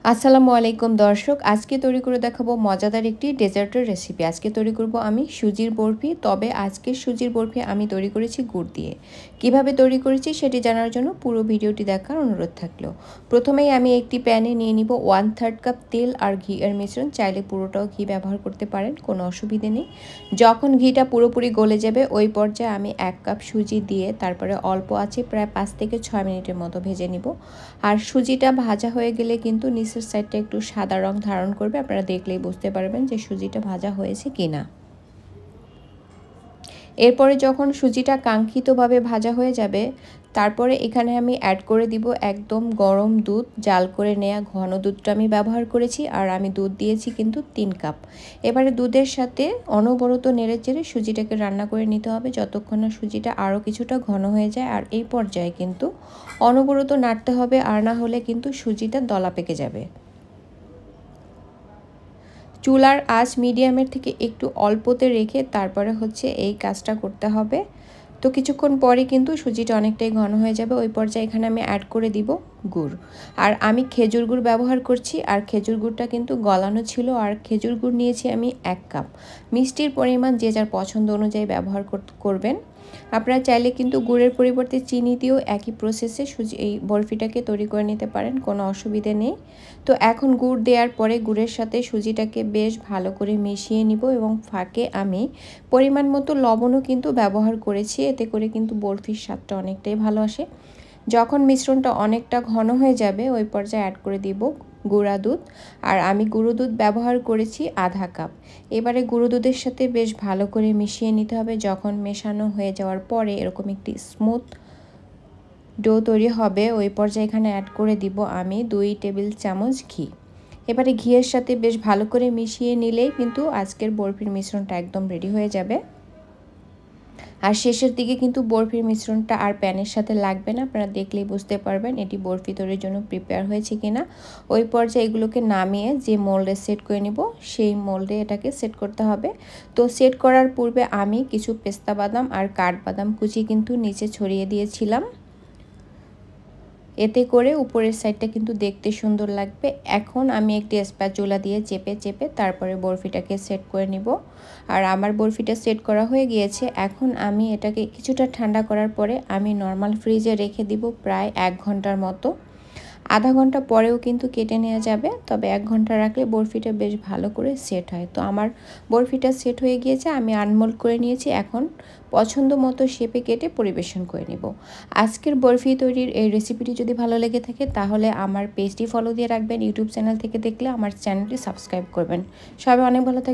আসসালামু আলাইকুম দর্শক, আজকে তৈরি করে দেখাবো মজাদার একটি ডেজার্টের রেসিপি। আজকে তৈরি করব আমি সুজির বরফি। তবে আজকে সুজির বরফি আমি তৈরি করেছি গুড় দিয়ে। কিভাবে তৈরি করেছি সেটি জানার জন্য পুরো ভিডিওটি দেখার অনুরোধ থাকলো। প্রথমেই আমি একটি প্যানে নিয়ে নিব 1/3 কাপ তেল আর ঘি এর মিশ্রণ। চাইলে পুরোটাও ঘি ব্যবহার করতে পারেন, কোনো অসুবিধে নেই। যখন ঘিটা পুরোপুরি গলে যাবে ওই পর্যায়ে আমি 1 কাপ সুজি দিয়ে তারপরে অল্প আছে প্রায় 5 থেকে 6 মিনিটের মতো ভেজে নিব। আর সুজিটা ভাজা হয়ে গেলে কিন্তু নিচের সাইডটা একটু সাদা রং ধারণ করবে। আপনারা দেখলেই বুঝতে পারবেন যে সুজিটা ভাজা হয়েছে কিনা। এরপরে যখন সুজিটা কাঙ্ক্ষিতভাবে ভাজা হয়ে যাবে, তারপরে এখানে আমি অ্যাড করে দিব একদম গরম দুধ। জাল করে নেওয়া ঘন দুধটা আমি ব্যবহার করেছি, আর আমি দুধ দিয়েছি কিন্তু 3 কাপ। এবারে দুধের সাথে অনবরত নেড়েচেড়ে সুজিটাকে রান্না করে নিতে হবে যতক্ষণ না সুজিটা আরও কিছুটা ঘন হয়ে যায়। আর এই পর্যায়ে কিন্তু অনবরত নাড়তে হবে, আর না হলে কিন্তু সুজিটা দলা পেকে যাবে। চুলার আঁচ মিডিয়ামের থেকে একটু অল্পতে রেখে তারপরে এই কাজটা করতে হবে। তো কিছুক্ষণ পরে কিন্তু সুজিটা অনেকটাই ঘন হয়ে যাবে। ওই পর্যায়ে এখানে আমি অ্যাড করে দিব গুড়। আর আমি খেজুর গুড় ব্যবহার করছি, আর খেজুর গুড়টা কিন্তু গলানো ছিল। আর খেজুর গুড় নিয়েছি আমি 1 কাপ। মিষ্টির পরিমাণ যে যার পছন্দ অনুযায়ী ব্যবহার করবেন। আপনারা চাইলে কিন্তু গুড়ের পরিবর্তে চিনি দিয়েও একই প্রসেসে এই বরফিটাকে তৈরি করে নিতে পারেন, কোনো অসুবিধে নেই। তো এখন গুড় দেওয়ার পরে গুড়ের সাথে সুজিটাকে বেশ ভালো করে মিশিয়ে নিব, এবং ফাঁকে আমি পরিমাণ মতো লবণও কিন্তু ব্যবহার করেছি। এতে করে কিন্তু বরফির স্বাদটা অনেকটাই ভালো আসে। যখন মিশ্রণটা অনেকটা ঘন হয়ে যাবে ওই পর্যায়ে অ্যাড করে দিব গুঁড়া দুধ। আর আমি গুঁড়ো দুধ ব্যবহার করেছি আধা কাপ। এবারে গুঁড়ো দুধের সাথে বেশ ভালো করে মিশিয়ে নিতে হবে। যখন মেশানো হয়ে যাওয়ার পরে এরকম একটি স্মুথ ডো তৈরি হবে ওই পর্যায়ে এখানে অ্যাড করে দিব আমি 2 টেবিল চামচ ঘি। এবারে ঘিয়ের সাথে বেশ ভালো করে মিশিয়ে নিলেই কিন্তু আজকের বরফির মিশ্রণটা একদম রেডি হয়ে যাবে। আর শেষের দিকে কিন্তু বরফির মিশ্রণটা আর প্যানের সাথে লাগবে না। আপনারা দেখলেই বুঝতে পারবেন এটি বরফি তৈরির জন্য প্রিপেয়ার হয়েছে কিনা। ওই পর্যায়ে এগুলোকে নামিয়ে যে মোল্ডে সেট করে নিব সেই মোল্ডে এটাকে সেট করতে হবে। তো সেট করার পূর্বে আমি কিছু পেস্তা বাদাম আর কাঠবাদাম কুচি কিন্তু নিচে ছড়িয়ে দিয়েছিলাম। এতে করে উপরের সাইডটা কিন্তু দেখতে সুন্দর লাগবে। এখন আমি একটি স্প্যাচুলা দিয়ে চেপে চেপে তারপরে বরফিটাকে সেট করে নিব। আর আমার বরফিটা সেট করা হয়ে গিয়েছে। এখন আমি এটাকে কিছুটা ঠান্ডা করার পরে আমি নর্মাল ফ্রিজে রেখে দিব প্রায় 1 ঘন্টার মতো। আধা ঘন্টা পরেও কিন্তু কেটে নেওয়া যাবে, তবে 1 ঘন্টা রাখলে বরফিটা বেশ ভালো করে সেট হয়। তো আমার বরফিটা সেট হয়ে গিয়েছে, আমি আনমোল্ড করে নিয়েছি। এখন পছন্দ মতো শেপে কেটে পরিবেশন করে নেব। আজকের বরফি তৈরির এই রেসিপিটি যদি ভালো লেগে থাকে তাহলে আমার পেজটি ফলো দিয়ে রাখবেন। ইউটিউব চ্যানেল থেকে দেখলে আমার চ্যানেলটি সাবস্ক্রাইব করবেন। সবাই অনেক ভালো থাকবেন।